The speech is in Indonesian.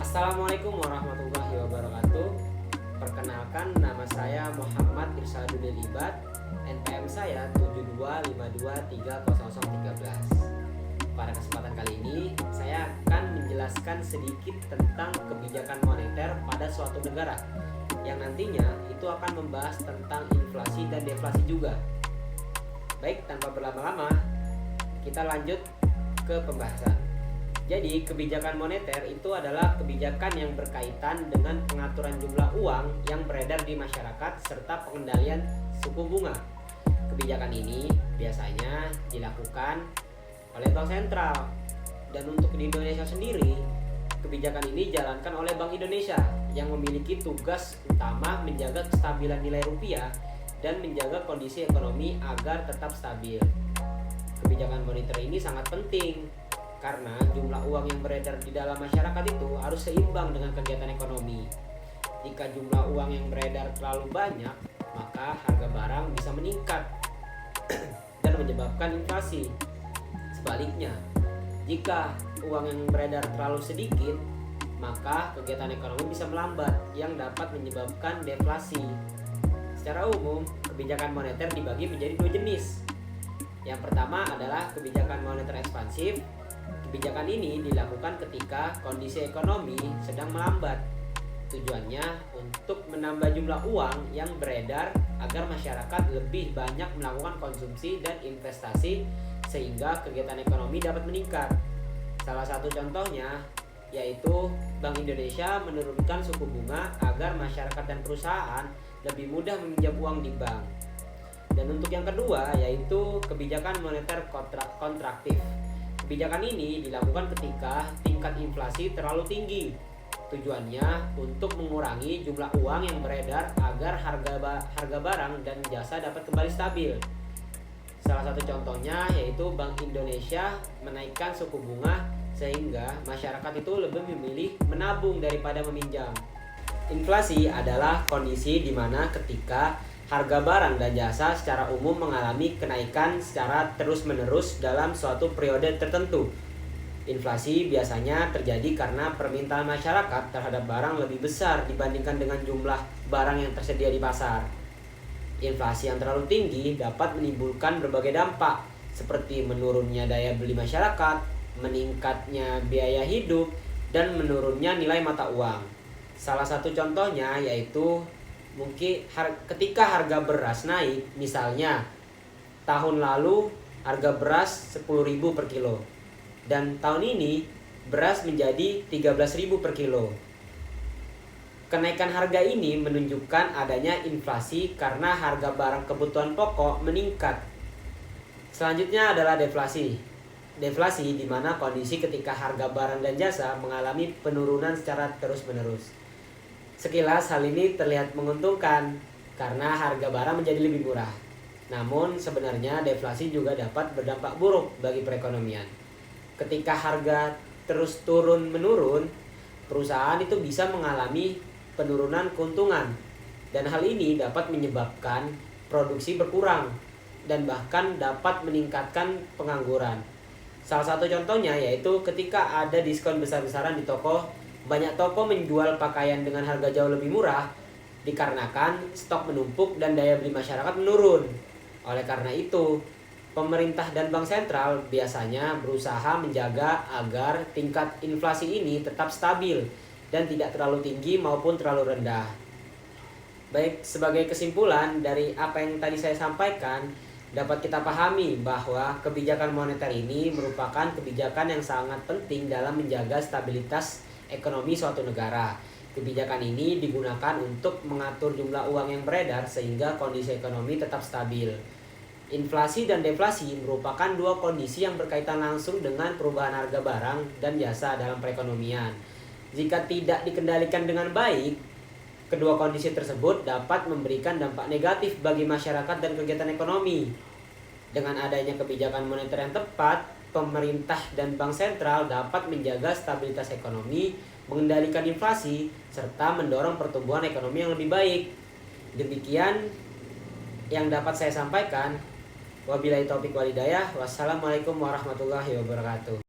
Assalamualaikum warahmatullahi wabarakatuh. Perkenalkan, nama saya Muhammad Irsyadul Libat. NPM saya 7252300013. Pada kesempatan kali ini saya akan menjelaskan sedikit tentang kebijakan moneter pada suatu negara, yang nantinya itu akan membahas tentang inflasi dan deflasi juga. Baik, tanpa berlama-lama, kita lanjut ke pembahasan. Jadi, kebijakan moneter itu adalah kebijakan yang berkaitan dengan pengaturan jumlah uang yang beredar di masyarakat serta pengendalian suku bunga. Kebijakan ini biasanya dilakukan oleh Bank Sentral. Dan untuk di Indonesia sendiri, kebijakan ini dijalankan oleh Bank Indonesia yang memiliki tugas utama menjaga kestabilan nilai rupiah dan menjaga kondisi ekonomi agar tetap stabil. Kebijakan moneter ini sangat penting karena jumlah uang yang beredar di dalam masyarakat itu harus seimbang dengan kegiatan ekonomi. Jika jumlah uang yang beredar terlalu banyak, maka harga barang bisa meningkat dan menyebabkan inflasi. Sebaliknya, jika uang yang beredar terlalu sedikit, maka kegiatan ekonomi bisa melambat yang dapat menyebabkan deflasi. Secara umum, kebijakan moneter dibagi menjadi dua jenis. Yang pertama adalah kebijakan moneter ekspansif. Kebijakan ini dilakukan ketika kondisi ekonomi sedang melambat. Tujuannya untuk menambah jumlah uang yang beredar agar masyarakat lebih banyak melakukan konsumsi dan investasi sehingga kegiatan ekonomi dapat meningkat. Salah satu contohnya yaitu Bank Indonesia menurunkan suku bunga agar masyarakat dan perusahaan lebih mudah meminjam uang di bank. Dan untuk yang kedua yaitu kebijakan moneter kontraktif. Kebijakan ini dilakukan ketika tingkat inflasi terlalu tinggi. Tujuannya untuk mengurangi jumlah uang yang beredar agar harga barang dan jasa dapat kembali stabil. Salah satu contohnya yaitu Bank Indonesia menaikkan suku bunga sehingga masyarakat itu lebih memilih menabung daripada meminjam. Inflasi adalah kondisi di mana ketika harga barang dan jasa secara umum mengalami kenaikan secara terus-menerus dalam suatu periode tertentu. Inflasi biasanya terjadi karena permintaan masyarakat terhadap barang lebih besar dibandingkan dengan jumlah barang yang tersedia di pasar. Inflasi yang terlalu tinggi dapat menimbulkan berbagai dampak, seperti menurunnya daya beli masyarakat, meningkatnya biaya hidup, dan menurunnya nilai mata uang. Salah satu contohnya yaitu mungkin ketika harga beras naik, misalnya tahun lalu harga beras 10.000 per kilo dan tahun ini beras menjadi 13.000 per kilo. Kenaikan harga ini menunjukkan adanya inflasi karena harga barang kebutuhan pokok meningkat. Selanjutnya adalah deflasi. Deflasi di mana kondisi ketika harga barang dan jasa mengalami penurunan secara terus-menerus. Sekilas hal ini terlihat menguntungkan karena harga barang menjadi lebih murah. Namun sebenarnya deflasi juga dapat berdampak buruk bagi perekonomian. Ketika harga terus turun-menurun, perusahaan itu bisa mengalami penurunan keuntungan. Dan hal ini dapat menyebabkan produksi berkurang dan bahkan dapat meningkatkan pengangguran. Salah satu contohnya yaitu ketika ada diskon besar-besaran di toko. Banyak toko menjual pakaian dengan harga jauh lebih murah dikarenakan stok menumpuk dan daya beli masyarakat menurun. Oleh karena itu, pemerintah dan bank sentral biasanya berusaha menjaga agar tingkat inflasi ini tetap stabil dan tidak terlalu tinggi maupun terlalu rendah. Baik, sebagai kesimpulan dari apa yang tadi saya sampaikan, dapat kita pahami bahwa kebijakan moneter ini merupakan kebijakan yang sangat penting dalam menjaga stabilitas ekonomi suatu negara. Kebijakan ini digunakan untuk mengatur jumlah uang yang beredar sehingga kondisi ekonomi tetap stabil. Inflasi dan deflasi merupakan dua kondisi yang berkaitan langsung dengan perubahan harga barang dan jasa dalam perekonomian. Jika tidak dikendalikan dengan baik, kedua kondisi tersebut dapat memberikan dampak negatif bagi masyarakat dan kegiatan ekonomi. Dengan adanya kebijakan moneter yang tepat, pemerintah dan bank sentral dapat menjaga stabilitas ekonomi, mengendalikan inflasi, serta mendorong pertumbuhan ekonomi yang lebih baik. Demikian yang dapat saya sampaikan. Wabillahi taufiq wal hidayah. Wassalamualaikum warahmatullahi wabarakatuh.